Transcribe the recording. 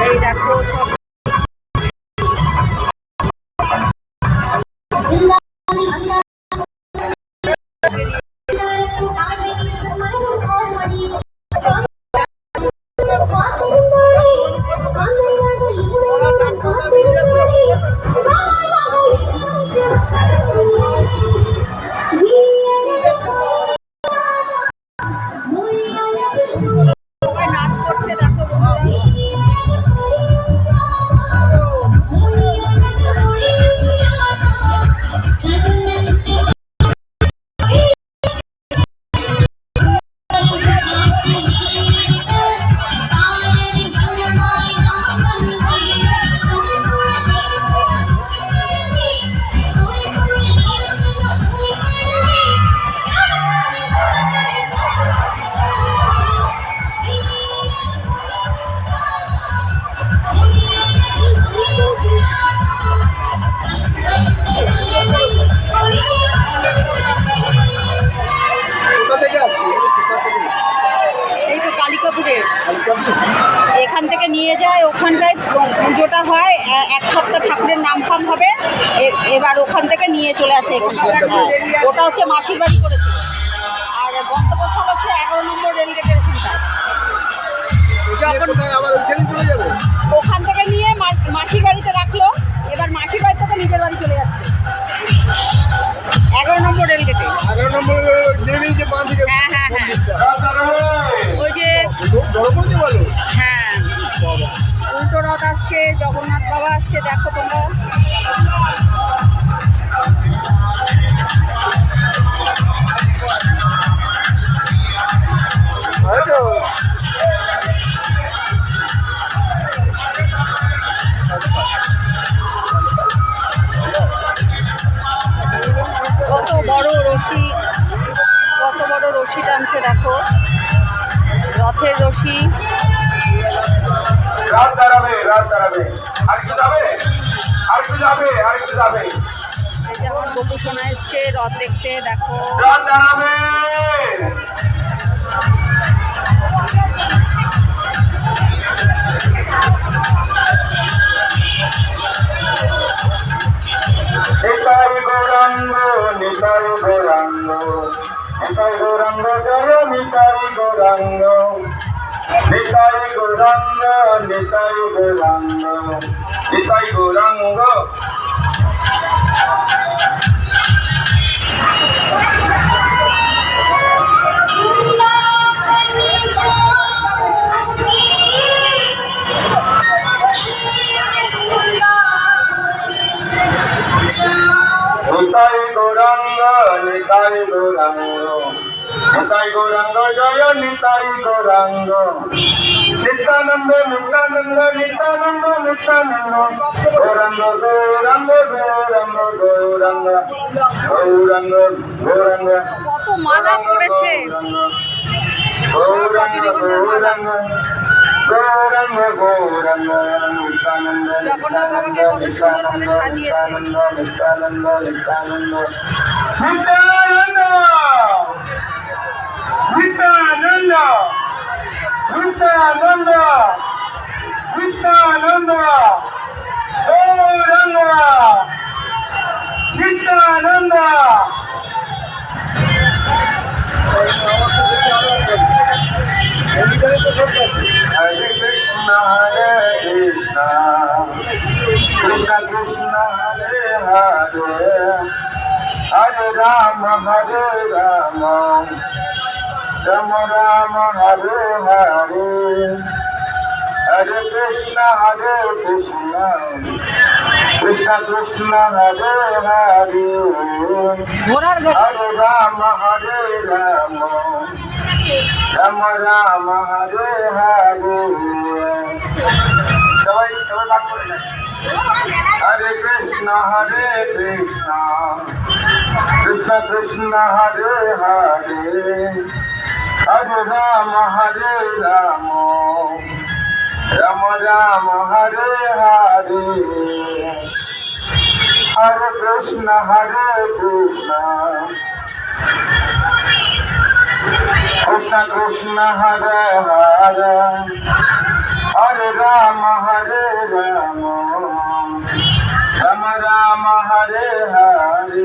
এই দেখো সব নাচ করছে দেখো এখান থেকে নিয়ে যায় ওখানটায় পুজোটা হয়, এক সপ্তাহ ঠাকুরের নাম ফাম হবে, এবার ওখান থেকে নিয়ে চলে আসে এখানে। ওটা হচ্ছে মাসির বাড়ি করেছে, আর গন্তব্যস্থল হচ্ছে 11 নম্বর রেলগেটের ওখানটায়। যখন ওখান থেকে নিয়ে মাসির বাড়িতে রাখলো, এবার মাসির বাড়ি থেকে নিজের বাড়ি চলে যাচ্ছে 11 নম্বর রেলগেটে। হ্যাঁ হ্যাঁ হ্যাঁ, ওই যে হ্যাঁ উল্টো রথ আসছে, জগন্নাথ বাবা আসছে, দেখো তোমরা। কত বড় রশি, কত বড় রশি টানছে দেখো, রথের রশি। রাত দাঁড়াবে, রাত দাঁড়াবে, আরেকটু যাবে, আরেকটু যাবে, আরেকটু যাবে। এই যে আমার বকু শোনা এসছে রথ দেখতে, দেখো রাত দাঁড়াবে। নিতাই গৌরাঙ্গ, নিতাই গৌরাঙ্গ, নিতাই গৌরাঙ্গ জয় নিতাই গৌরাঙ্গ, নিতাই গৌরাঙ্গ, নিতাই গৌরাঙ্গ, নিতাই গৌরাঙ্গ। নিতাই গৌরাঙ্গ, নিতাই গৌরাঙ্গ, নিতাই গৌরাঙ্গ জয় নিতাই গৌরাঙ্গ, নিত্যানন্দ নিত্যানন্দ নিত্যানন্দ নিত্যানন্দ, গৌরাঙ্গ গৌরাঙ্গ গৌরাঙ্গ গৌরাঙ্গ গৌরাঙ্গ গৌরাঙ্গ। কত মালা পড়েছে, গৌরাঙ্গ গৌরাঙ্গ গৌরাঙ্গ গৌরাঙ্গ নিত্যানন্দ জগন্নাথ বাবাকে কত সুন্দরভাবে সাজিয়েছে। নিত্যানন্দ নিত্যানন্দ নিত্যানন্দ নিত্যানন্দ নিত্যানন্দ নিত্যানন্দ গৌরাঙ্গ নিত্যানন্দ। হরে কৃষ্ণ হরে কৃষ্ণ, কৃষ্ণ কৃষ্ণ হরে হরে, হরে রাম হরে রাম, রাম রাম হরে হরে, হরে কৃষ্ণ হরে কৃষ্ণ, কৃষ্ণ কৃষ্ণ হরে হরে, হরে রাম হরে রাম, রাম রাম হরে হরে। সবাই সবাই বাদ করে যায়। হরে কৃষ্ণ কৃষ্ণ কৃষ্ণ হরে হরে, হরে রাম হরে রাম, রাম রাম হরে হরে, হরে কৃষ্ণ কৃষ্ণ, কৃষ্ণ কৃষ্ণ হরে হরে, হরে রাম হরে রাম রাম রাম হরে হরে